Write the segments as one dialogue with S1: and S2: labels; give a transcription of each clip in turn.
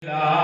S1: جڑا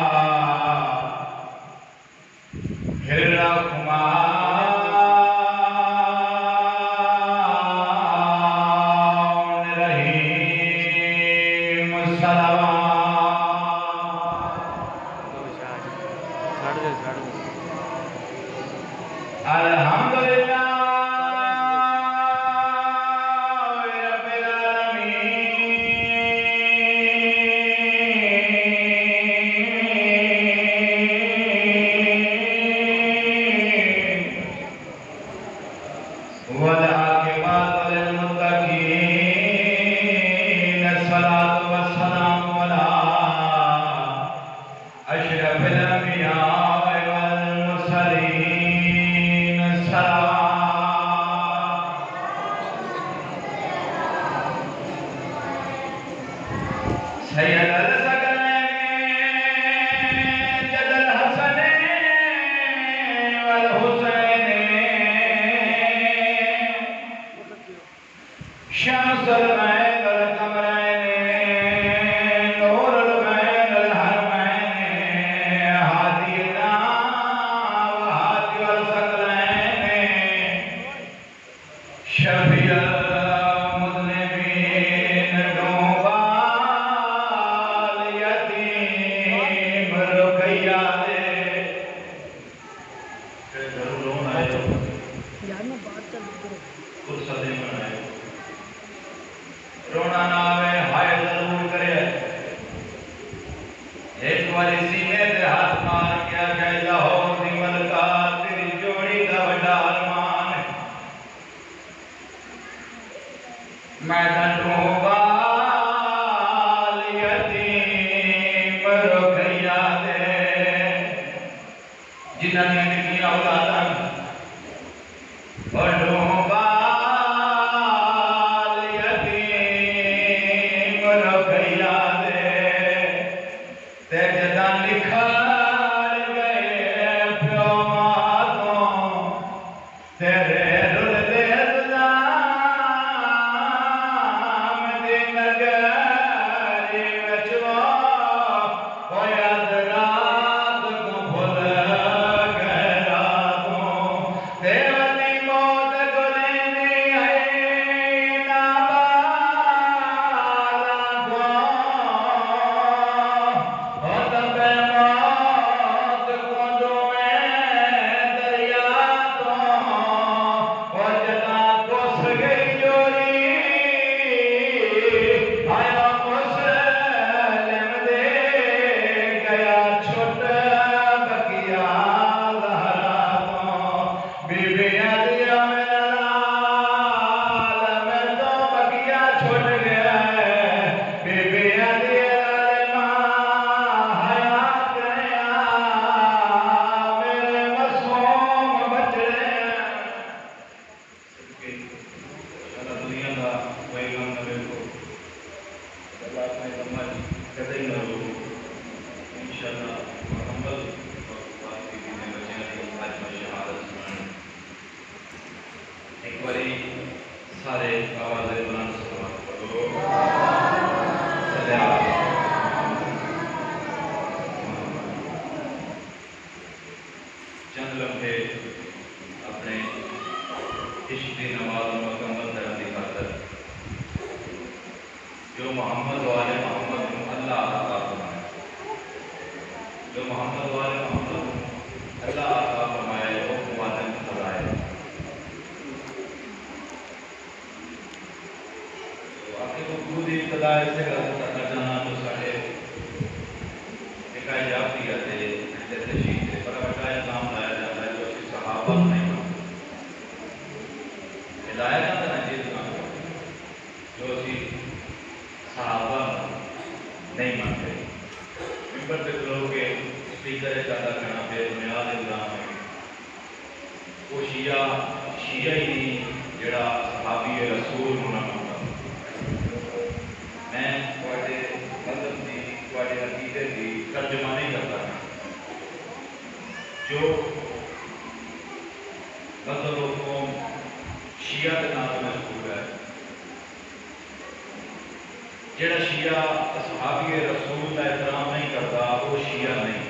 S1: شیعہ اصحابی رسول کا احترام نہیں کرتا وہ شیعہ نہیں.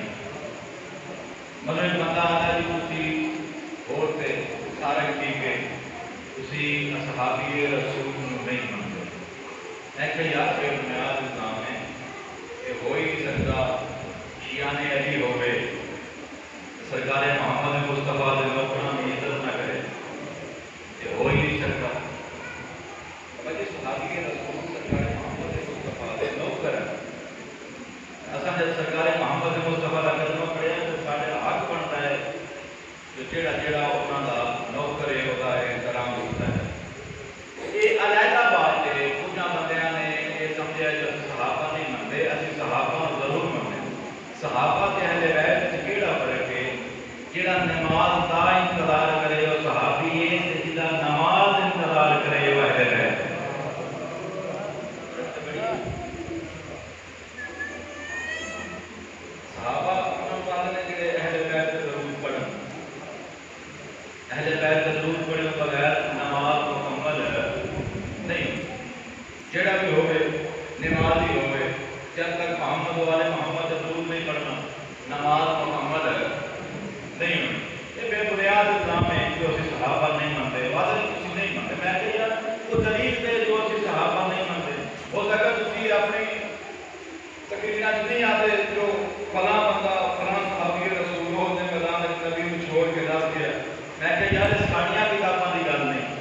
S1: مطلب ایک بندہ آتا ہے جی اسی اور سے سارے ٹھیک ہے اسی اصحابی رسول نہیں منتے. میں کہ یار پھر بنیاد اسلام ہے کہ ہو ہی نہیں سکتا شیعہ نے علی ہوئے سرکار محمد مصطفیٰ کے لوگوں نے عزت نہ کرے یہ ہو ہی نہیں سکتا. بھائی صحابی رسول سرکار محمد مصطفیٰ کے لوگ کریں اصل جب سرکار محمد مصطفیٰ کا کلمہ پڑھے تو سارے حق بنتا ہے جو جڑا جڑا انہوں کا نوکر ہے ہوتا ہے احترام ہوتا ہے. یہ علیحدہ بات ہے. کچھ بندیاں نے یہ سمجھا جب صحابہ نہیں منتے اسی صحابہ ضرور منتے. صحابہ کے اہل بیت سے کیڑا فرق ہے جڑا نماز دا انتظار کرے وہ صحابی ہے جڑا نماز انتظار کرے وہ اہل بیت. صحابہ انہوں والے نے جڑے اہل بیت سے ضرور پڑھن اہل بیت سے ضرور پڑھن بغیر نماز مکمل نہیں. جڑا بھی ہوئے نمازی ہوئے جب تک محمد والے محمد سے ضرور نہیں پڑھنا نماز مکمل نہیں ہوئی. یہ بے بنیاد اسلام ہے جو اسی صحابہ نہیں منتے واضح کسی نہیں منتے. میں کہ یار وہ دلیل دے جو اسی صحابہ نہیں منتے. ہو سکتا تسی اپنی تقریرات نہیں آتے جو فلاں بندہ فلاں صحابی رسول نے میدان نبی کو چھوڑ کے دس گیا. میں کہ یار ساڑیاں کتاباں کی گل نہیں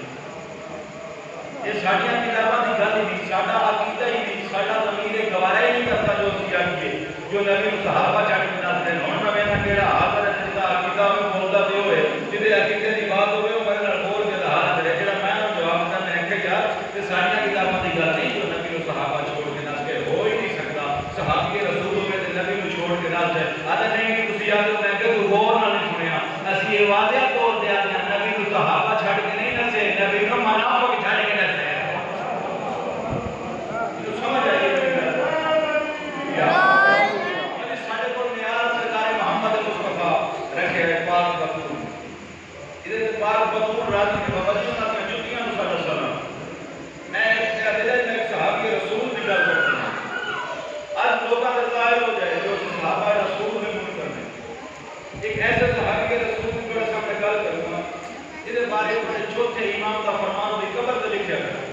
S1: یہ ساڑیاں کتاباں کی گل ہی نہیں ساڈا عقیدہ ہی نہیں ساڈا ضمیر گوارا ہی نہیں کرتا جو اسی آئیے جو نبی صحابہ چڑھ کے دس دیں. ہوں نویں نہ کہڑا حاضر ہے جس کا عقیدہ میں بولتا دے ہوئے جہے عقیدے کی بات ہوئے وہ میرے نال بول کے دہا کرے جڑا میں جواب دینا میں کہ یار یہ ساڑیاں کتاباں کی گل نہیں جو نبی صحابہ چھوڑ کے دس کے ہو ہی نہیں سکتا. صحابی رسول ہوئے تو نبی کو چھوڑ کے دس ہے آتا نہیں تسی آتے میں کہ تو غور نہ نہیں سنیا اسی یہ واضح طور دے آتے ہیں نبی کو صحابہ چھڑ کے نہیں نسے نبی کو منافق چھڑ کے نسے. تو سمجھ آئیے سارے کو نیاز سرکار محمد مصطفیٰ رکھے ہے پاک بطول ادھر پاک بطول راضی کے بابا جی انہوں نے جتیاں نو ساڑھا سلام. میں ایک صحابی رسول کی گل کرتا ہوں. آج لوگوں کا ظاہر ہو جائے جو صحابہ رسول میں منکر ہیں. ایک ایسے صحابی رسول کی بڑا سامنے گل کروں گا جہاں بارے میں چوتھے امام کا فرمان ہوئی قبر سے لکھا گیا.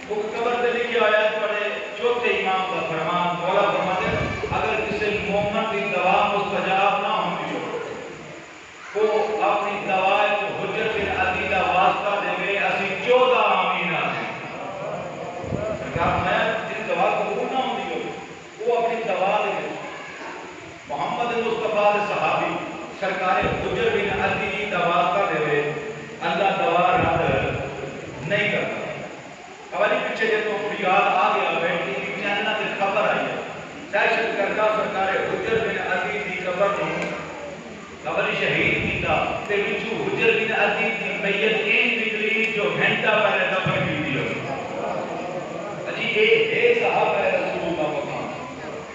S1: وہ قبر سے لکھا ہوا ہے پڑھے چوتھے امام کا فرمان مولا فرماتے ہیں اگر کسی مومن کی دعا مستجاب نہ ہوتی ہو وہ اپنی دعا کو حجت بن عدی کا واسطہ دے گئے اسی 14 آمین آتے ہیں. میں جن دعا قبول نہ ہوتی ہو وہ اپنی دعا دے گئے. محمد مصطفیٰ صحابی سرکار حجت بن عدی کا واسطہ دے گئے اللہ دعا رد نہیں کرتا. قبلی پیچھے جب تو یاد آ گیا بیٹی کی چینل سے خبر آئی ہے دہشت گردہ سرکار حجر بن عزیز کی قبر قبر شہید کی تھا تے وچوں حجر بن عزیز کی میت این نکلی جو گھنٹہ پہلے دفن کی تھی. جی اے صحابہ رسول کا مقام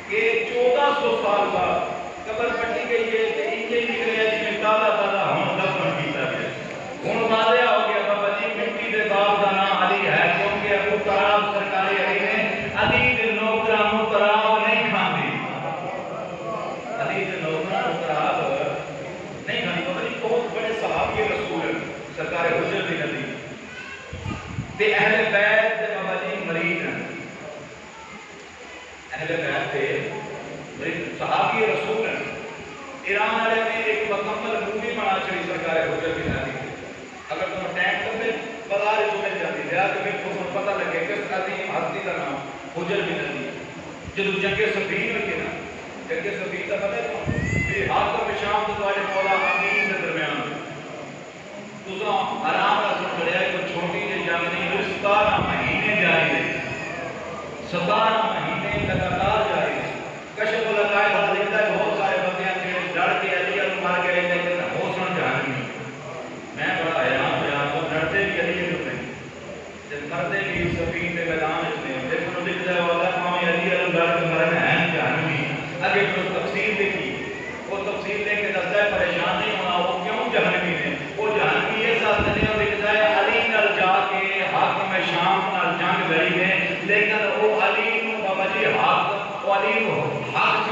S1: کہ 1400 سال بعد قبر پٹی گئی ہے تے انجے نکلے جی میں تازہ تازہ ہن دفن کیتا گیا. ہن واضح ہو گیا بابا جی مٹی دے باپ دا نام علی ہے کیونکہ ابو طالب سرکار علی نے علی دے نوکراں نوں تراب نہیں کھاندی. علی دے نوکراں نوں تراب نہیں کھاندی. بابا جی بہت بڑے صحابی رسول ہیں سرکار حجر بن علی تے اہل بیت دے بابا جی مرید ہیں. اہل بیت تے مرید صحابی رسول ہیں. ایران والے نے ایک مکمل مووی بنا چڑی سرکار حجر بن علی. اگر تم ٹائم کرتے بازار جو مل جاتی ہے تو پھر تمہیں پتہ لگے کہ اس عظیم ہستی کا نام حجر بن علی. جب جنگ صفین ہوئی نا جنگ صفین کا پتہ ہے کہ حاکم شام تو تمہارے مولا امین کے درمیان تو آرام کا سن پڑیا کوئی چھوٹی جی جنگ نہیں ہوئی. 17 مہینے جاری رہی. 17 مہینے لگاتار جاری رہی. کشف العقائد لکھتا ہے بہت سارے بندے ہیں ڈر کے علی مار کے لیکن حوصلہ جان نہیں. میں بڑا حیران ہوا تو ڈرتے بھی علی کو نہیں جب مرتے بھی سفین کے میدان میں جب انہوں نے لکھا ہے والا قوم علی ڈر کے مرن ہے جہنمی. اگے پھر تفسیر دیکھی وہ تفسیر لے کے دستا ہے پریشان نہیں ہونا وہ کیوں جہنمی ہے. وہ جہنمی یہ ساتھ نے اور لکھتا ہے علی نال جا کے حاکم شام نال جنگ لڑی ہے لیکن وہ علی کو بابا جی حق وہ علی کو حق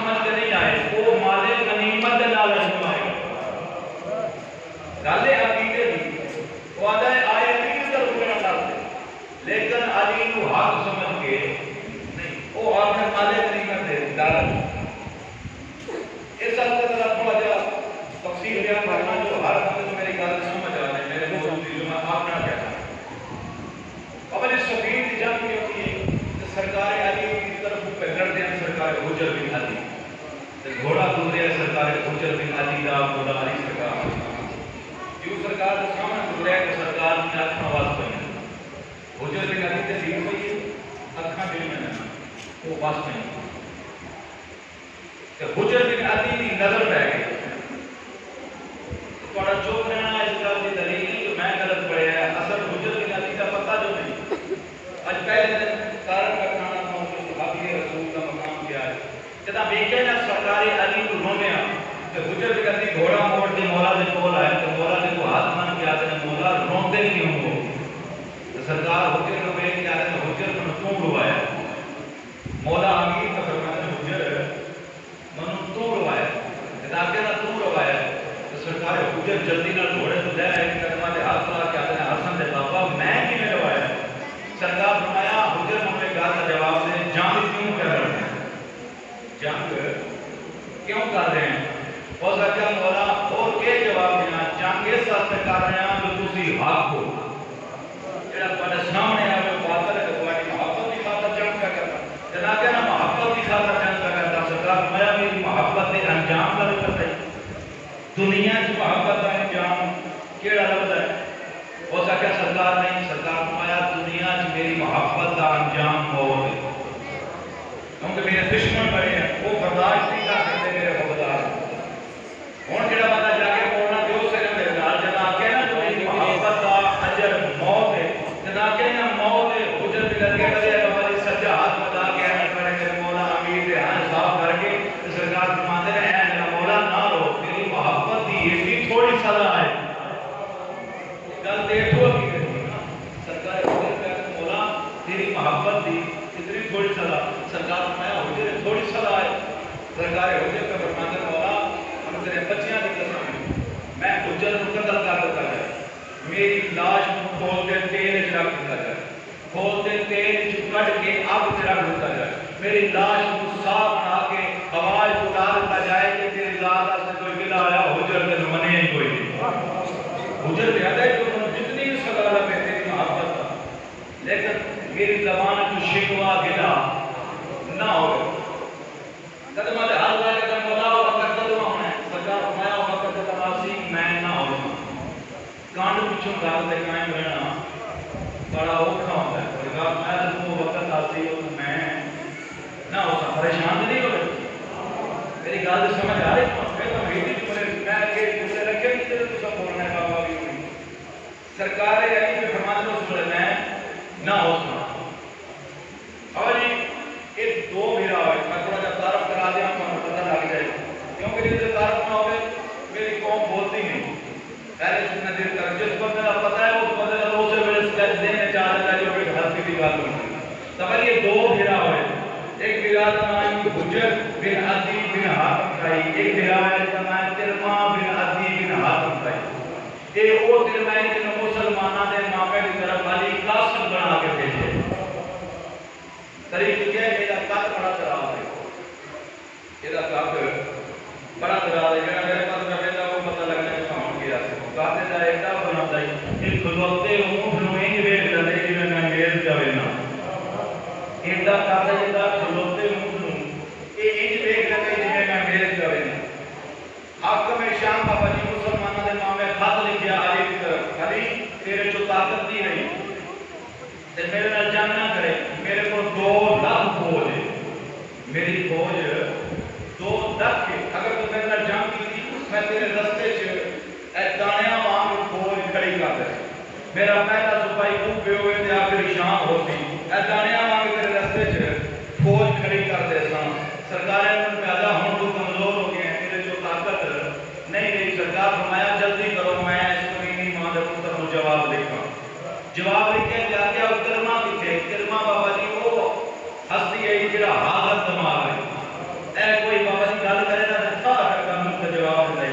S1: فلم ہے وہ بس نہیں کہ حجر بن عدی کی نظر پہ گئی تھوڑا چوک رہنا اس کا بھی دلیل نہیں کہ میں غلط پڑھیا ہے اصل حجر بن عدی کا پتہ جو نہیں آج پہلے دن کارن کا کھانا تھا اس صحابی رسول کا مقام کیا ہے جدا بیکے نا سرکاری علی کو رونے آ کہ حجر بن عدی گھوڑا موڑ کے مولا دے کول آئے تو مولا دے کو ہاتھ مان کے آتے ہیں مولا روندے کیوں ہو سرکار حجر کو بیٹھ کے آتے ہیں حجر کو کیوں روایا مولا امیر کا فرماتے ہیں حجر منو تو روایا کتاب کے نا تو روایا تو سرکار حجر جلدی نہ گھوڑے تو لے آئے کہ ہمارے ہاتھ لا کے آتے ہیں حسن دے بابا میں کی میں روایا سرکار فرمایا حجر ہمیں گال کا جواب دے جنگ کیوں کر رہے ہیں جنگ کیوں کر رہے ہیں اور سرکار مولا اور کے جواب دینا جنگ اس واسطے کر رہے ہیں جو تسی حق ہو جڑا تواڈے سامنے آ کے باطل ہے تواڈی محبت کی خاطر جنگ کا کرنا جناب نا محبت کی خاطر جنگ کا کرنا سرکار فرمایا میری محبت کے انجام کا ذکر ہے دنیا کی محبت کا انجام کیڑا لفظ ہے ہو سکے سرکار نہیں سرکار فرمایا دنیا کی میری محبت کا انجام موت ہے کیونکہ میرے دشمن بڑے ہیں وہ برداشت نہیں کر سکتے میرے وفادار ہوں جڑا بندہ جا کے بولنا جو سے میرے نال جناب کہ نا جو میری محبت کا اجر موت ہے جناب کہ نا موت ہے حجر بھی لگے کرے ہماری سجا ہاتھ بتا کے اے کرے میرے مولا امیر دے ہاں صاف کر کے سرکار فرماتے ہیں اے میرا مولا نہ رو تیری محبت دی اتنی تھوڑی سزا ہے گل دیکھو کی سرکار حجر کہتے مولا تیری محبت دی اتنی تھوڑی سزا سرکار فرمایا حجر تھوڑی سزا ہے سرکار حجر کا فرماتے ہیں مولا ہم تیرے بچیاں دی قسم میں حجر کو قتل کر دیتا ہے میری لاش کو کھولتے تیل وچ رکھ دیتا جائے کھولتے تیل وچ کڈ کے اگ تے رکھ دیتا جائے میری لاش کو صاف بنا کے ہوا وچ اڑا دیتا جائے کہ تیری ذات واسطے کوئی گلا آیا حجر تے منے ہی کوئی نہیں حجر کہتا ہے کہ جتنی بھی سزا لگے تیری محبت کا لیکن میری زبان کو شکوا گلا نہ ہو قدمہ دے ہاتھ لا کے کہا مولا وقت قدمہ ہونا ہے سرکار فرمایا وقت تماسی میں نہ ہوں کانڈ پچھوں گال دے قائم رہنا بڑا اوکھا ہوتا ہے سرکار فرمایا تو وقت آسی ہو تو میں نہ ہوتا پریشان نہیں ہو رہی میری گال دے سمجھ آ رہی میں تو ہیٹی جو میں کہ جسے رکھے نہیں تیرے تو سب بولنا ہے بابا بھی ہوئی سرکار علی پہ فرماتے ہو سن میں نہ ہو سنا اور جی ایک دو میرا ہوئے میں تھوڑا جب تعارف کرا دیا تو پتہ لگ جائے کیونکہ جب تعارف نہ ہوئے میری قوم بولتی نہیں پہلے سننا دیر کر جس بندے کا پتہ ہے اس بندے کا دو سے بڑے سکیج دینے چاہ رہتا ہے جو کہ ہر کی بات ہوتی ہے تب یہ دو میرا ہوئے ایک میرا نام حجر بن عدی بن حاتم تھائی ایک میرا نام ترما بن عدی بن حاتم تھائی یہ وہ ترمائی جن مسلمانہ دے ماپے کی طرف علی قاسم بنا کے بھیجے طریق کیا ہے میرا قد بڑا تراب ہے میرا قد بڑا تراب ہے میرے پاس کا بیٹا وہ پتہ لگنا ہے کہاں گیا کہتے جائے ایڈا بنا دائی کہ کھلوتے اونٹ نو انج ویکھ لے جویں میں میز جاوے نا ایڈا کہتا جدا کھلوتے اونٹ نو اے انج ویکھ لے جویں میں میز جاوے نا حاکم شام بابا جی مسلمانوں دے نام میں خط لکھیا علی کی طرف علی تیرے جو طاقت دی نہیں تے میرے نال جنگ نہ کرے میرے کو 2 لاکھ فوج ہے میری فوج 2 لاکھ ہے اگر تو میرے نال جنگ کی میں تیرے رستے چ اے دانیاں وانگ فوج کھڑی کر دے میرا پہلا سپاہی ڈوبے ہوئے تے آخری شام ہوتی اے دانیاں وانگ تیرے رستے چ فوج کھڑی کر دے سان سرکار نے پیدا ہون تو کمزور ہو گئے تیرے جو طاقت نہیں رہی سرکار فرمایا جلدی کرو میں اس کو نہیں ماں دے پتر کو جواب لکھاں جواب لکھے جا کے کرما لکھے کرما بابا جی وہ ہستی ہے جڑا حاضر دماغ ہے اے کوئی بابا جی گل کرے نا تھا کر کا منہ جواب دے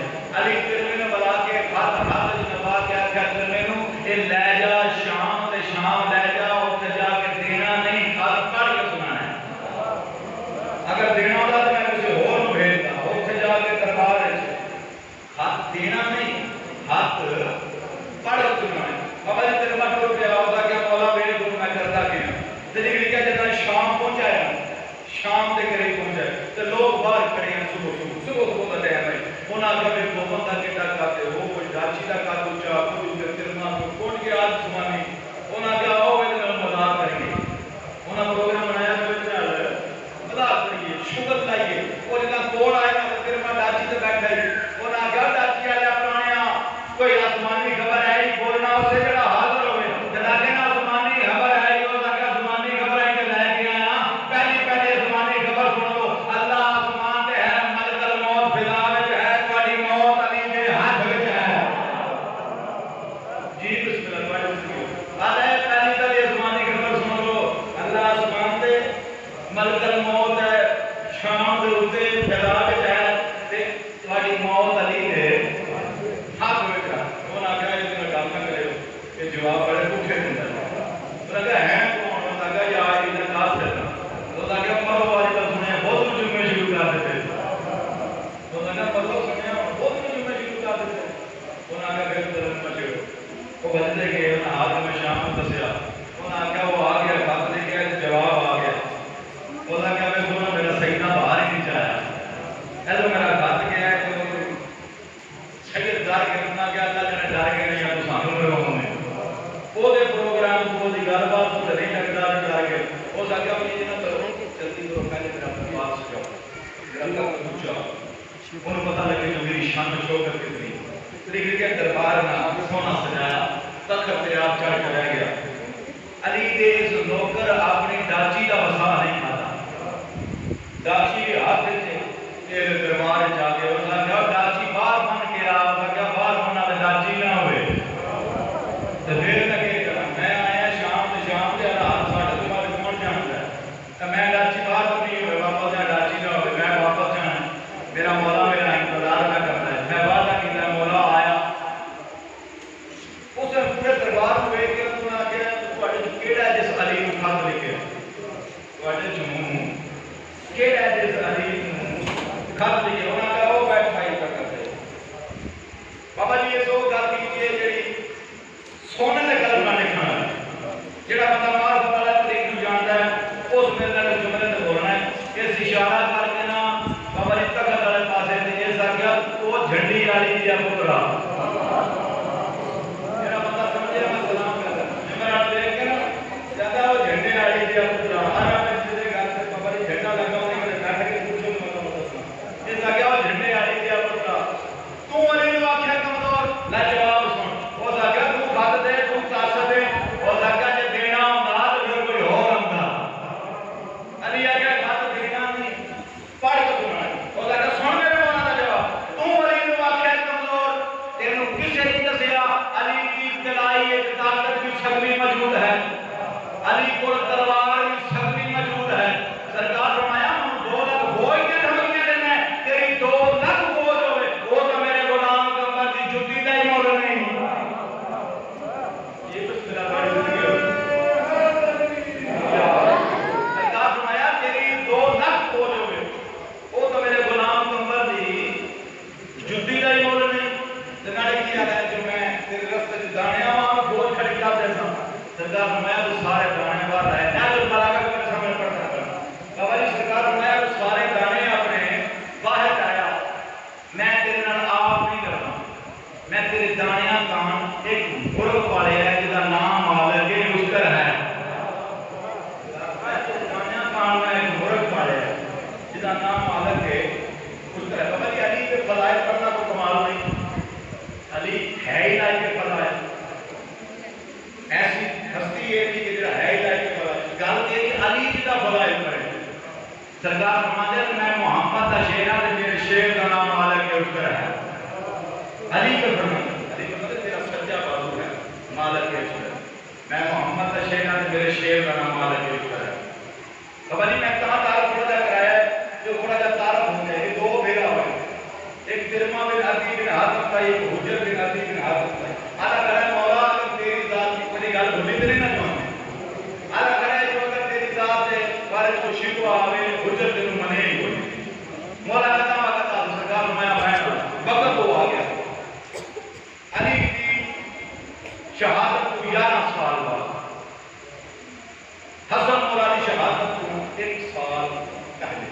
S1: انہوں پتہ لگے جو میری شان و شوکت کتنی لیکن کے دربار میں سونا سجایا تخت پہ آپ چڑھ کے رہ گیا علی دے اس نوکر اپنی ڈاچی کا وسا نہیں کھاتا ڈاچی ہاتھ سے دربار جا کے اس نے کہا ڈاچی باہر بن کے آپ نے کہا باہر بننا تو ڈاچی نہ ہوئے تو پھر لگے گا میں آیا شام کے رات ساڑھے تو بعد کون جانتا ہے تو میں ڈاچی باہر نہیں ہوئے واپس جا ڈاچی نہ ہوئے میں واپس جانا میرا مولا میرا انتظار نہ کرتا ہے میں وعدہ کیا مولا آیا اس نے پورے دربار کو ایک انہوں نے کہا تواڈے کیڑا ہے جس علی کو خط لکھے تواڈے چوں کیڑا ہے جس علی کو خط لکھے انہوں نے کہا وہ بیٹھ بھائی کا کرتے بابا جی یہ سو گل کیجیے جڑی سونے دے قلم نال لکھنا ہے جڑا بندہ مار والا طریق کو جانتا ہے اس میرے نال جملے تے بولنا ہے اس اشارہ کر کے نا بابا جی تخت والے پاسے تے یہ سا کیا وہ جھنڈی والی دی پترا میرا بندہ سمجھے میں سلام کرتا میرا دیکھ کے نا زیادہ وہ جھنڈے والی دی پترا ہر آپ دے گھر سے بابا جی جھنڈا لگا ہونے کے بیٹھ کے پوچھو تو مطلب دسنا یہ سا کیا وہ جھنڈے والی دی پترا تو علی نو آکھیا کمزور لا جواب سن وہ سا کیا تو خط دے تو طاقت دے وہ سا کیا جے دینا ہوندا تے پھر کوئی اور ہوندا علی آکھیا خط دینا نہیں پڑھ کے سننا وہ سا کیا سن میرے مولا دا جواب تو علی نو آکھیا کمزور تینوں کسے نہیں دسیا علی کی ابتدائی ایک طاقت کی شکل موجود ہے علی کو تلوار کی شکل موجود ہے سرکار فرمایا ہم 2 لاکھ بوجھ کے دھمکیاں دینا ہے تیری 2 لاکھ بوجھ ہوئے وہ تو میرے غلام کمبر کی جُتی دا ہی مول نہیں یہ بس میرا بڑی زندگی سرکار فرمایا تیری 2 لاکھ بوجھ ہوئے وہ تو میرے غلام کمبر کی جُتی دا ہی مول نہیں نالے کیا ہے جو میں تیرے راستے سے دانے آواں بوجھ کھڑی کر دیتا سرکار فرمایا وہ سارے دانے باہر آئے نہ جو ملاقہ کو میرے سامنے پڑھتا کرنا بابا جی سرکار فرمایا وہ سارے دانے اپنے باہر آیا میں تیرے نال آپ نہیں کرنا میں تیرے دانیاں کان ایک گروہ والے ہے جدا نام مالک مشتر ہے میں تیرے دانیاں کان میں ایک گروہ والے ہے جدا نام مالک مشتر ہے بابا جی علی کے فضائل پڑھنا کو کمال نہیں علی ہے ہی لائے کے فضائل ایسی ہستی ہے کہ جڑا ہے ہی لائے کے فضائل گل یہ کہ علی جدا فضائل کرے سرکار فرماتے ہیں میں محمد دا شیر ہاں تے میرے شیر کا نام مالک اشتر ہے علی کا فرماتے تیرا سچا بازو ہے مالک اشتر میں محمد دا شیر ہاں تے میرے شیر کا نام مالک اشتر ہے بابا جی میں کہاں تعارف تھوڑا جا کرایا ہے جو تھوڑا جا تعارف ہو جائے یہ 2 بھیگا ہوئے ایک ترما بن عدی بن حاتم کا ایک حجر بن عدی بن حاتم کا آدھا کرے مولا اگر تیری ذات کی کوئی گل بھولی تو نہیں نہ جانے آدھا کرے جو اگر تیری ذات دے بارے کو شکوا آوے حجر تینوں منے ہی ہوئی مولا کہتا وقت آدھا سرکار فرمایا بہن وقت وہ آ گیا علی کی شہادت کو 11 سال بعد حسن مولا کی شہادت کو 1 سال پہلے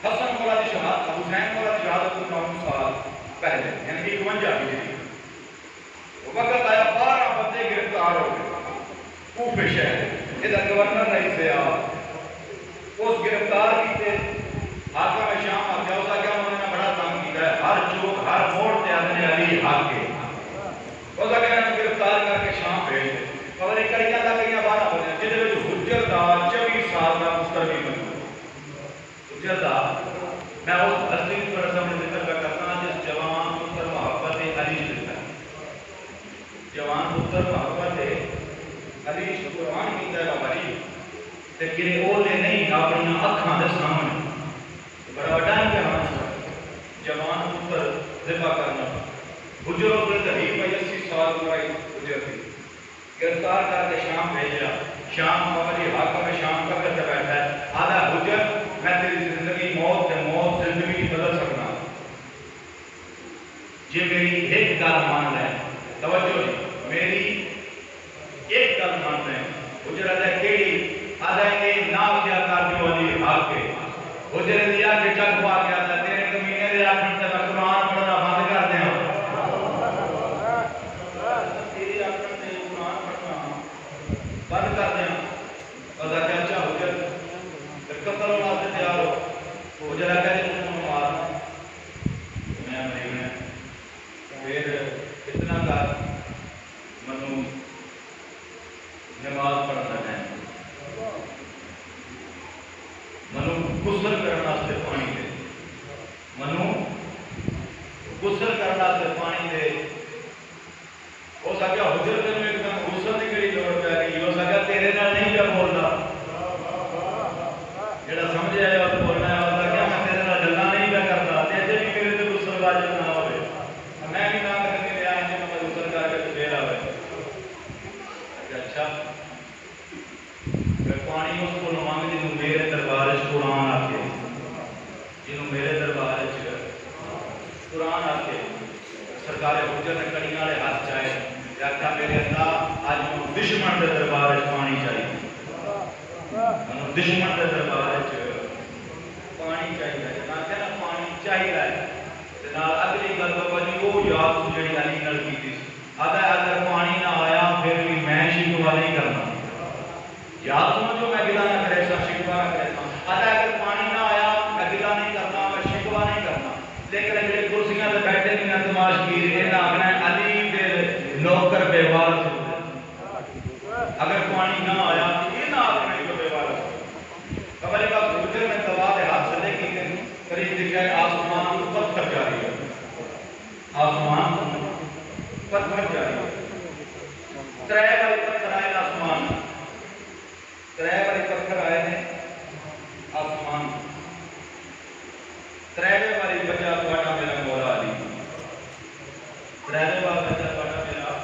S1: حسن مولا کی شہادت حسین مولا کی شہادت کو 9 سال پہلے یعنی 51 ہجری وقت آیا 12 بندے گرفتار ہو گئے کوفے شہر ادھر گورنر رئیس سے اس گرفتار کیتے حاکم شام آ گیا اس آ گیا انہوں نے بڑا تنگ کیا ہے ہر چوک ہر موڑ تے آدھنے علی حق کے اس آ گیا انہوں گرفتار کر کے شام بھیج دے اور ایک کڑیاں دا کڑیاں 12 بنے جدے وچ حجر دا 24 سال دا مستقبل موجود حجر دا میں اس اصلی پر سامنے ذکر کرتا ہوں جس جوان پتر محبت علی لکھا ہے جوان پتر محبت علی قربان کیتا ہے بابا جی تے کہ او دے نہیں اپنی اکھاں دے سامنے بڑا بڑا امتحان ہے جوان پتر ذبح کرنا حجر اور تحریر میں 80 سال برائی حجر تھی گرفتار کر کے شام بھیجا شام بابا جی حاکم شام کا کرتے بیٹھا ہے آدھا حجر میں تیری زندگی موت زندگی بدل سکنا جی میری ایک گل مان لے توجہ میری ایک گل مان لے حجر آدھا کیڑی آدھا یہ نہ کیا کر جو علی حق کے حجر دیا کہ چک پا کے آدھا تیرے کمینے دے آخر سے میں قرآن پڑھنا بند کر دیا تیری آخر سے قرآن پڑھنا بند کر دیا آدھا کہ اچھا حجر قتل ہونا سے تیار ہو حجر آدھا کہ تم مارنا منو غسل کرنا سے پانی دے ہو سکیا حجر تینوں ایک دم غسل کی کہڑی لوڑ پہ گئی ہو سکیا تیرے نال نہیں پہ بولتا جڑا سمجھے آیا تو بولنا ہے ہو سکیا میں تیرے نال گلاں نہیں پہ کرتا تیرے بھی میرے تے غسل واجب نہ ہوئے میں بھی نہ کر کے لیا جی میں غسل کر کے پھر آوے اچھا پھر پانی اس کو مانگ جنوں میرے دربار وچ قرآن آ کے جنوں میرے دربار وچ قرآن آ کے سرکار حجر نے کڑیاں والے ہاتھ چائے آخیا میرے اللہ اج مجھے دشمن کے دربار وچ پانی چاہیے دشمن کے دربار وچ پانی چاہیے جنا کہ نا پانی چاہیے جناب اگلی گل تو بجی وہ یاد جڑی علی نال کیتی آدا اگر پانی نہ آیا پھر بھی میں شکوا نہیں کرنا یاد سمجھو میں گلا نہ کرے سا شکوا نہ کرے آدا اگر پانی نہ آیا میں گلا نہیں کرنا میں شکوا نہیں کرنا لیکن جڑے کرسیاں تے بیٹھے نہیں تماش کی انہاں آکھنا علی دے نوکر بے وارث اگر پانی نہ آیا تو یہ نہ آکھنا کہ بے وارث خبر کا حجر میں دوا دے ہاتھ سے لے کے قریب دکھا ہے آسمان پتھر جاری ہے آسمان پتھر جاری ہے ترے باری پتھر آئے آسمان ترے باری پتھر آئے نے آسمان ترے باری بچا تھوڑا میرا مولا علی ترے بار بچا تھوڑا میرا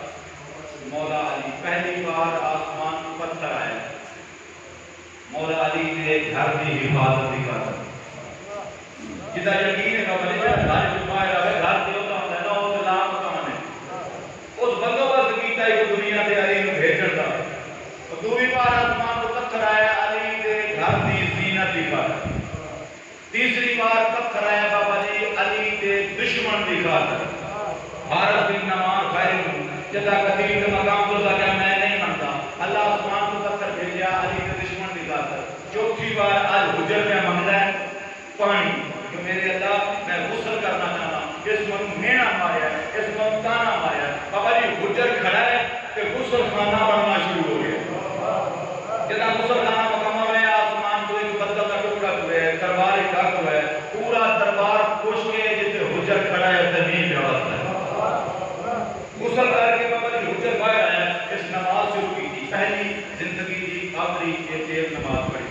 S1: مولا علی پہلی بار آسمان پتھر آئے مولا علی نے گھر کی حفاظت دکھا جدا یقین ہے کہ بڑے گھر باہر آئے گھر سے ہوتا ہوتا ہے نا وہ لام کون ہے اس بندوبست کیتا ہے کہ دنیا سے علی کو بھیجن دا دوسری بار آسمان کو پتھر آیا علی کے گھر کی زینت دکھا تیسری بار پتھر آیا بابا جی علی کے دشمن دکھا بھارت بن نمان خیر جدا قدیر کے مقام کو سکیا میں نہیں مانتا اللہ آسمان کو پتھر بھیجیا علی کے دشمن دکھا چوتھی بار الحجر میں منگتا ہے پانی کہ میرے اللہ میں غسل کرنا چاہتا اس من مینا ماریا اس من تانا ماریا بابا جی حجر کھڑا ہے کہ غسل خانہ بننا شروع ہو گیا جدا غسل خانہ مکمل ہے آسمان کو ایک بدل کا ٹکڑا ہوئے دربار ایک ڈھک ہوئے پورا دربار خوش کے جتے حجر کھڑا ہے اسے نہیں پیوست ہے غسل کر کے بابا جی حجر باہر آیا اس نماز شروع کی تھی پہلی زندگی کی آخری ایک نماز پڑھی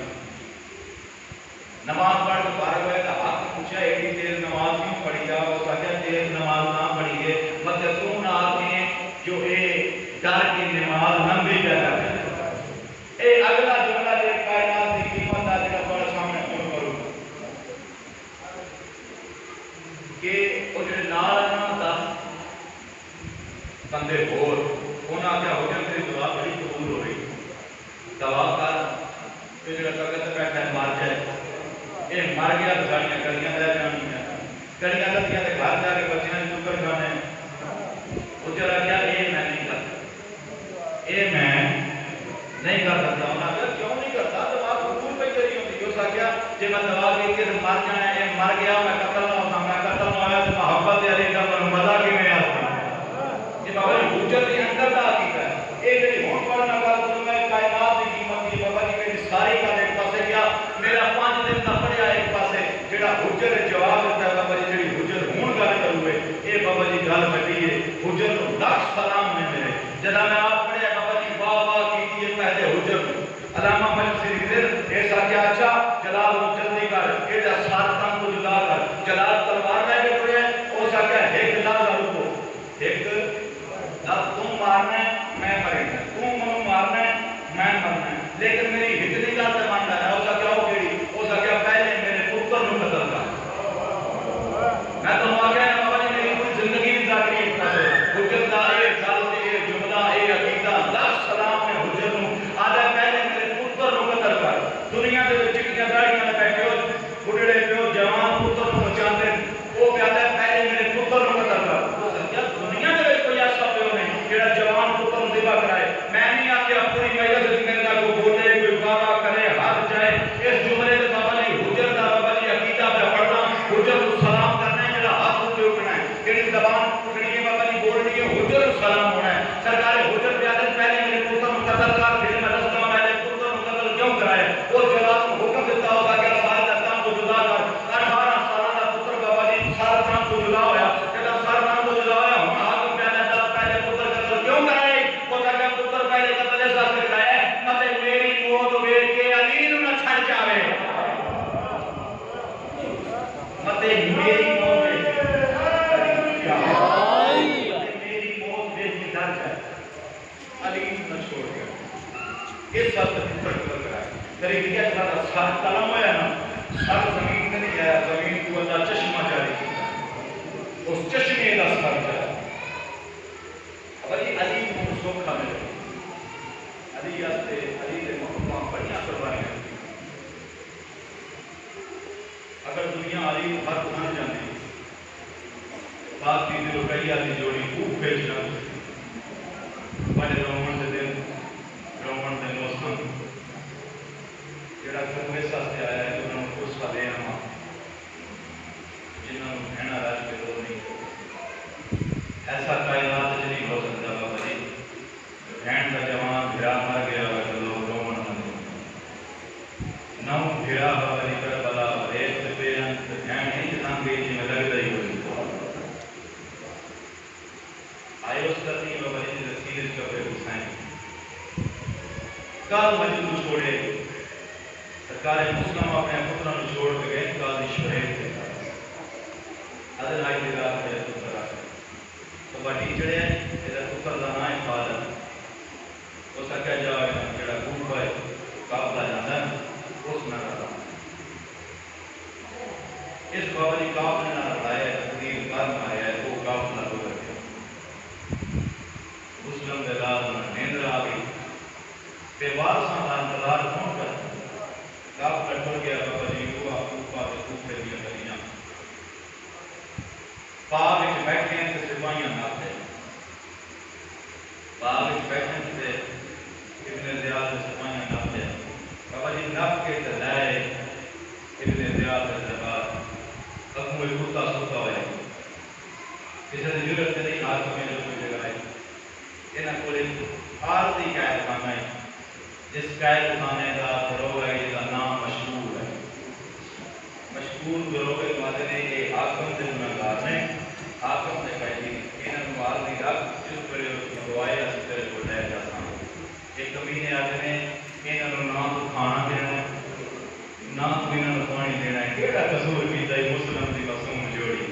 S1: نماز پڑھ کے باہر ہوئے تو ہاتھ پوچھا ایڈی تیز نماز کیوں پڑھی جا وہ سکیا تیز نماز نہ پڑھی ہے مگر تو نہ آتے جو اے ڈر کی نماز لمبی پیدا کرے اے اگلا جملہ دے کائنات کی قیمت آج کا بڑا سامنے کیوں کروں کہ وہ جو نال نہ دس بندے بور انہاں کیا ہو جائے دعا بڑی قبول ہو رہی دعا کر جو کاغذ بیٹھا ہے مار جائے یہ مر گیا تو ساڑیاں کڑیاں رہ جانی ہیں کڑیاں لگیاں تو گھر جا کے بچیاں چکر کھانے وہ چلا کیا یہ میں نہیں کرتا یہ میں نہیں کر سکتا انہوں نے کیوں نہیں کرتا دعا قبول پہ کری ہوتی جو سا کیا جب میں دعا کی تھی تو مر جانا ہے مر گیا میں قتل نہ ہوتا میں قتل نہ آیا تو محبت علی کا مزہ کی میں آتی یہ بابا جی حجر کے اندر دا کیتا ہے یہ جی ہون پڑھنا کر تو میں کائنات کی قیمت کی بابا جی میری ساری کا ایک پاسے کیا میرا 5 دن کا پڑھیا ایک پاسے جڑا حجر جواب دیتا ہے بابا جی جڑی حجر سر قلم ہوا نا سر زمین سے نہیں آیا زمین کو اللہ چشمہ جاری کیا اس چشمے کا سر جائے ولی علی کو سوکھا ملے علی آستے علی کے محبوبہ بڑھیا قربانی اگر دنیا علی کو ہاتھ نہ جانے بات کی دل رقیہ کی جوڑی خوب بھیجنا بڑے رومن دے دن رومن دے موسم جڑا کمیسا سے آیا ہے انہوں نے اس کا دے ہما جنہوں نے بہنا راج کے دور نہیں ایسا کائنات جنہیں ہو سکتا بابا جی بہن کا جوان بھرا مر گیا ہے تو لوگ رومن بندے نو بھرا بابا جی کر بلا ایک سے پیرن بہن نہیں جتان گئی جی میں لگ رہی ہوئی آئے اس کرنی بابا جی رسیل کا بے حسین کال مجید کو چھوڑے سرکار مسلم اپنے پتروں کو چھوڑ کے گئے کال شہید کے ادھر آئی دی رات میں پتر آ تو باٹی چڑھے ادھر پتر کا نام خالد وہ سکے جا جڑا گروپ ہے قافلہ جانا ہے اس نہ رہا اس بابا جی قافلے نہ لڑایا تقدیر کار ماریا ہے وہ قافلہ ہو گیا مسلم دے رات میں نیندر آ گئی بے وارثاں دا انتظار کون کرتا قافلہ ٹر گیا بابا جی وہ اوپا کے کوفے دیا گلیاں باغ وچ بیٹھے ہیں تے سپاہیاں ناپتے باغ وچ بیٹھے تے ابن زیاد دے سپاہیاں ناپتے بابا جی نپ کے تے لائے ابن زیاد دے دربار اگوں ایک کتا ستا ہوئے کسی نے ضرورت نہیں ہاتھ میں جو کوئی جگہ ہے انہاں کول ایک عارضی قید خانہ ہے جس قید خانے کا گروہ ہے جس کا نام مشہور ہے مشہور گروہ کے مادے نے کہ حاکم سے گناہگار نے حاکم نے قیدی انہاں عارضی رکھ جس پر گواہی اس طرح کو لے جاتا ایک کمینے آتے نے انہاں نام تو کھانا دینا نہ تو انہاں پانی دینا ہے کیڑا قصور کیتا ہے مسلم دی معصوم جوڑی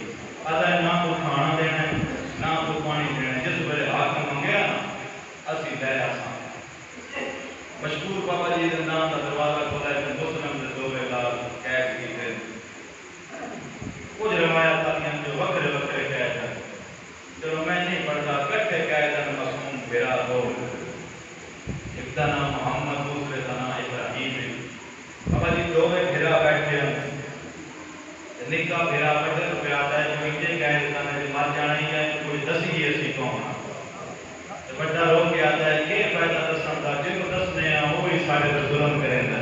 S1: آدھا نہ تو کھانا دینا نہ تو پانی دینا جس ویلے حاکم منگیا اسی لے آساں مشہور بابا جی دے نام دا دروازہ کھولا ہے مسلم دے دوے لال قید کیتے کچھ روایات آتی ہیں جو وکرے وکرے قید ہیں چلو میں نہیں پڑھتا کٹھے قید ہیں معصوم بھیرا دو ایک دا نام محمد دوسرے دا نام ابراہیم ہے بابا جی دوے بھیرا بیٹھے ہیں نکا بھیرا بڑھے تو پیاتا ہے جو انجے قید کرنے سے مر جانا ہی ہے کوئی دسی ایسی کون بڑا رو کے آتا ہے یہ فائدہ دسن کا جن کو دسنے ہیں وہی سارے پر ظلم کریں گے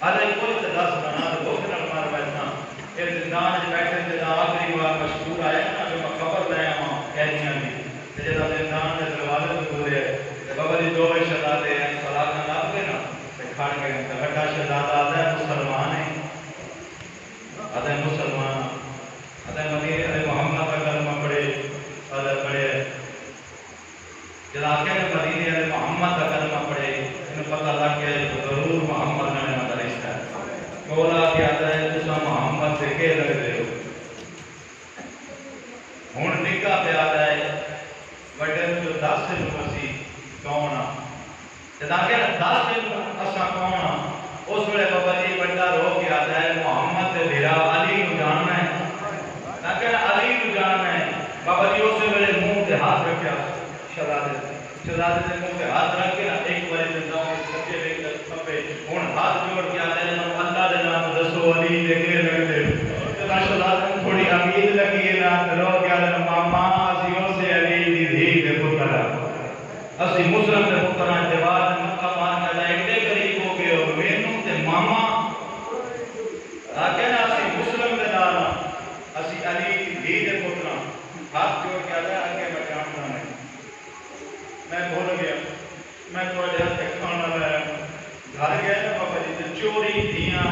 S1: آدھے کوئی تو دس بنا تو بہت نہ مار بیٹھنا یہ زندان میں بیٹھے تھے آخری بار مشہور آیا نا جو میں خبر لے آؤں قیدیاں بھی جب زندان میں دروازے تو پورے بابا جی دو شہزادے ہیں سلاخاں لاپ کے نا کھڑ کے بڑا شہزادہ آتا ہے مسلمان ہے آدھے مسلمان آدھے مدینے محمد کا کلمہ پڑھے آدھے پڑھے جب آگے مدینے والے محمد کا کلمہ پڑھے انہیں پتہ لگ گیا کہ ضرور محمد نے مدد رشتہ ہے مولا کیا آتا ہے تسا محمد سے کے لگتے ہو ہن نکاح پہ آتا ہے بڑے جو 10 مسیح کون آ جب آگے 10 اساں کون آ اس ویلے بابا جی بڑا رو کے آتا ہے محمد سے بھیرا علی کو جاننا ہے لیکن علی کو جاننا ہے بابا جی اس ویلے منہ تے ہاتھ رکھیا شہزادے نے منہ پہ ہاتھ رکھ کے ایک بار زندہ سچے ایک کھپے ہن ہاتھ جوڑ کے آتے ہیں اللہ دے نام دسو علی دے کے لگتے تے شہزادے کو تھوڑی امید لگی ہے نا رو کے آتے ہیں ماما اسی اسے علی دی دھی دے پتر اسی مسلم دے پتر جواد مکہ مار کے ایڈے قریب ہو گئے اور مینوں تے ماما آکے نا اسی مسلم دے نال اسی علی دی دھی دے پتر ہاتھ جوڑ کے آتے ہیں آگے میں جانتا نہیں میں بھول گیا میں تھوڑے ہاتھ کھانا لایا گھر گیا نا بابا جی تے چوری دیاں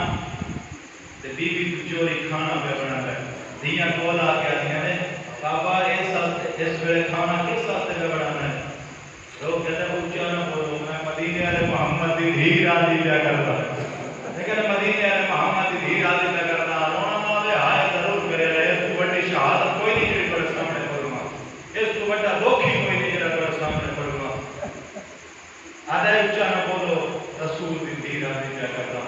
S1: تے بی بی کو چوری کھانا پہ بنا ہے دیاں کول آ کے آتی ہیں بابا اس ویلے کھانا کس واسطے پہ بنانا ہے لوگ کہتے ہیں اونچا نہ بولو میں مدینے والے محمد دی دھی راضی پہ کرتا لیکن مدینے والے محمد دی دھی راضی پہ کرتا رونا والے ہائے ضرور کرے رہے اس کو بڑی شہادت کوئی نہیں جڑی پر سامنے پڑوں گا اس کو بڑا دکھی کوئی نہیں جڑا پر سامنے پڑوں گا آدھے اونچا نہ بولو رسول دی دھی راضی پہ کرتا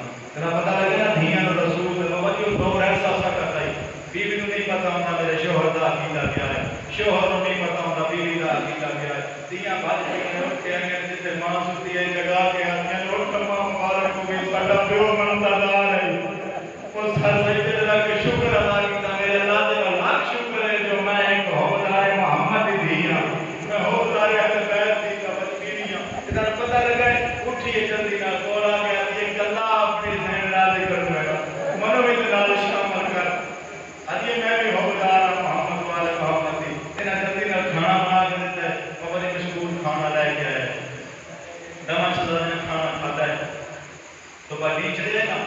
S1: ہوتا میرے شوہر کا عقیدہ کیا ہے، شوہر کو نہیں پتا ہوتا بیوی کا عقیدہ کیا ہے. دیاں بج گئی اٹھے آئیں جیسے ماں ستی ہے جگہ کے آتے ہیں اٹھ ماں مبارک ہو گئی ساڈا پیو بنتا دار ہے. وہ سر سجدے لگ کے شکر ادا کیتا میرے اللہ تیرا لاکھ شکر ہے جو میں ایک حوالدار محمد دی دھی ہاں، میں حوالدار اہل بیت دی کا بیوی ہاں. ادھر پتہ لگا ہے اٹھیے جلدی نہ کولا گیا یہ گلا اپنی ذہن راضی کر دے گا منو بھی نال شامل کر اجے میں بھی حوالدار ہوں محمد والے محمد دی. انہاں جلدی نہ کھانا بنا کے دیتا ہے بابا جی مشکور کھانا لے کے آئے دما شہزادے نے کھانا کھاتا ہے تو بڑی چلے نا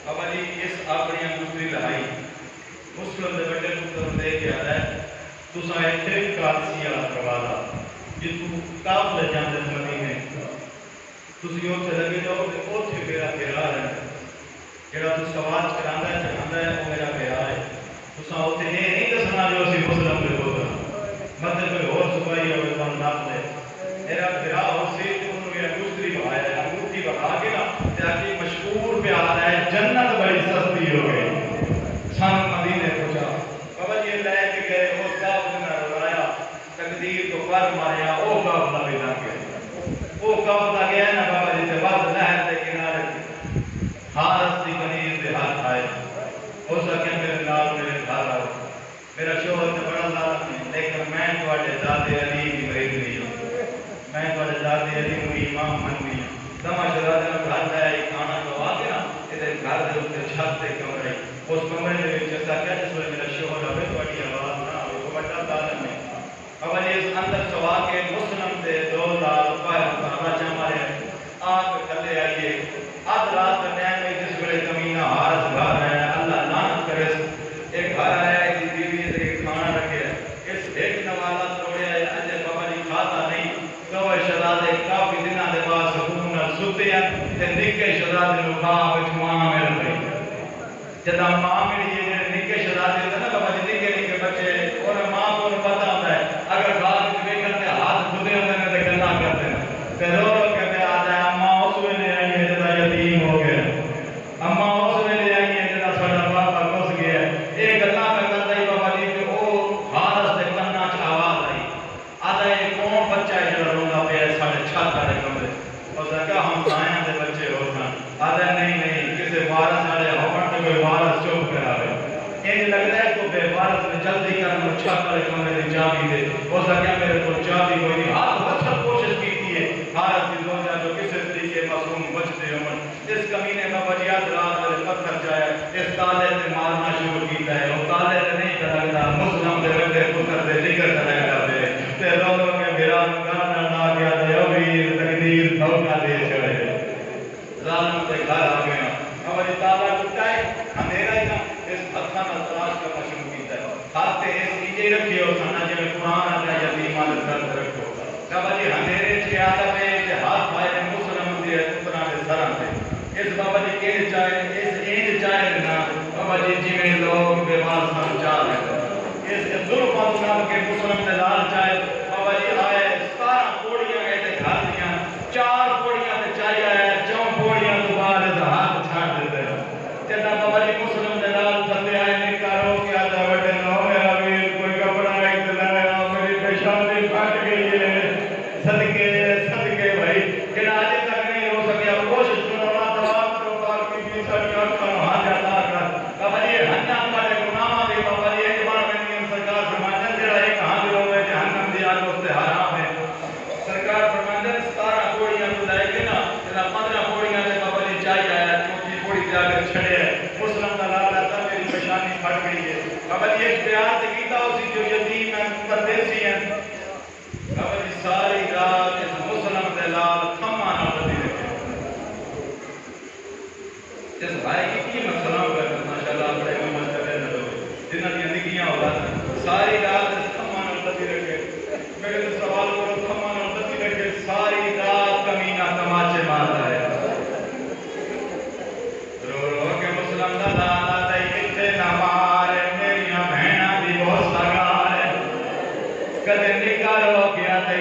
S1: بابا جی اس اپنی دوسری لڑائی مسلم دے بڑے پتر دے کے آ ہے تساں ایتھے قادسی والا کروالا جتوں قابل جاندے مدینے تسی اوتھے لگے جاؤ تے اوتھے میرا پیار ہے جڑا تو سوال کراندا ہے چڑھاندا ہے وہ میرا پیار ہے. تساں اوتھے یہ نہیں دسنا جو اسی مسلم دے پتر مطلب کوئی اور سپاہی ہوئے تم نپ دے میرا پیار ہو سی انہوں نے دوسری بہایا ہے انگوٹھی بہا کے نا تاکہ مشہور پیار ہے جنت بڑی سستی ہو گئی سن مدینے پہنچا. بابا جی لے کے گئے اس قافلے میں رولایا تقدیر کو پر ماریا وہ قافلہ بھی لگ گیا وہ قافلہ گیا نا بابا جی تے بعد نہر دے کنارے حارث دی کنیز دے ہاتھ آئے ہو سکے میرے نال میرے گھر آؤ میرا شوہر تے بڑا ظالم ہے لیکن میں تواڈے دادے علی دی مرید نہیں ہوں میں تواڈے دادے علی نوں امام مننی ہوں. دما شہزادے نوں گھر لے کھانا کھوا کے نا تے گھر دے اوپر چھت تے کمرے اس کمرے دے وچ ایسا کہ جس ویلے میرا شوہر آوے تواڈی آواز نہ آوے وہ بڑا ظالم ہے. بابا جی اس اندر سوا کے مسلم دے دو لال پر راجا مارے آپ کھلے آئیے آدھ رات کے ٹائم میں جس ویلے کمینہ حارث گھر ہے اللہ لعنت کرے ایک گھر آیا ایک بیوی سے کھانا رکھے اس ایک نوالا توڑے آئے اجے بابا جی کھاتا نہیں تو شہزادے کافی دنوں دے بعد سکون نال ستے ہیں تے نکے شہزادے نوں خواب وچ ماں مل گئی. جدا ماں ملی ہے جڑے نکے شہزادے ہوندے نا بابا جی نکے نکے بچے انہاں ماں کو پتہ ہوندا ہے اگر باغ وچ ویکھن تے ہاتھ کھدے ہوندے نے تے گلاں کردے نے تے رو رو کے تے آ جائے اماں اس ویلے آئی ہے جدا یتیم ہو گیا اماں اس ویلے آئی ہے جدا ساڈا بابا گھس گیا اے گلاں کردا ہی بابا جی تے او حارث دے کنا چ آواز آئی آدا اے کون بچہ ہے جڑا روندا پیا ہے ساڈے چھت والے کمرے اس نے کہا ہم سایاں دے بچے ہو سن آدا نہیں نہیں کسے وارث والے ہون تے کوئی وارث چپ کراوے انج لگدا ہے کو بے وارث نے جلدی کرن چھت والے کمرے دی چابی دے اس نے کہا میرے کو چابی کوئی نہیں ہاتھ بچ کوشش کیتی ہے حارث دی زوجہ جو کسے طریقے معصوم بچتے ہون اس کمینے بابا جی آج رات والے پتھر جایا اس تالے تے مارنا شروع کیتا ہے وہ تالے تے نہیں کردا مسلم دے بڑے پتر دے ذکر کریا کرے تے رو رو کے میرا گانا لا گیا تے او بھی تقدیر دھوکا دے چھڑے ظالم تے گھر آ گیا بابا جی تالا ٹوٹا ہے اندھیرا ہی نا اس ہتھاں نال تلاش کرنا شروع کیتا ہے ہاتھ تے اس نیچے رکھے ہو سنا جے قرآن آتا یتیماں دے سر تے رکھو بابا جی اندھیرے چ آدم ہے تے ہاتھ پائے مسلم دے پتراں دے سراں تے اس بابا جی کے چاہے اس اینج چاہے نا بابا جی جویں لوگ بے واسطہ چاہ رہے اس ظلم نام کے مسلم دے لال چاہے بابا جی آئے 17 پوڑیاں گئے تے گھر دیاں 4 پوڑیاں تے چاہیے آئے 4 پوڑیاں تو بعد ہاتھ چھاڑ دیتے جدا بابا جی مسلم دے لال تھلے آئے نکارو کہ آدھا وڈے نہ میرا ویر کوئی کپڑا ایک لایا میری پیشانی پھٹ گئی ہے صدقے صدقے بھائی جنا اج تک نہیں ہو سکیا کوشش کرو نا دعا کرو پاک کی ساری آنکھاں حاجت عطا کر بابا جی ہننا والے گناہاں دے بابا جی ایک بار میں سرکار فرماتے جڑا ایک ہاتھ لو میں جہنم دی آگ اس تے حرام ہے سرکار فرماتے 17 پوڑیاں تو لے کے نا جنا 15 پوڑیاں تے بابا جی چاہیے آیا چوتھی پوڑی تے آ کے چھڑے مسلم دا لال آتا میری پیشانی پھٹ گئی ہے بابا جی اس پیار تے کیتا اسی جو یتیم ہیں پردیسی ہیں بابا جی ساری رات اس مسلم دے لال تھما نہ بدی رکھے اس بھائی کی قیمت سلام کر ماشاءاللہ بڑے مستقبل نہ لوگ جنہاں دی نگیاں اولاد ساری رات اس تھما نہ بدی رکھے میرے تو سوال کرو تھما نہ بدی رکھے ساری رات کمینہ تماچے مارتا ہے رو رو کے مسلم دا لالا تے کتے نہ مارے میریاں بہناں دی بہت سگار کدے نکارو گیا تے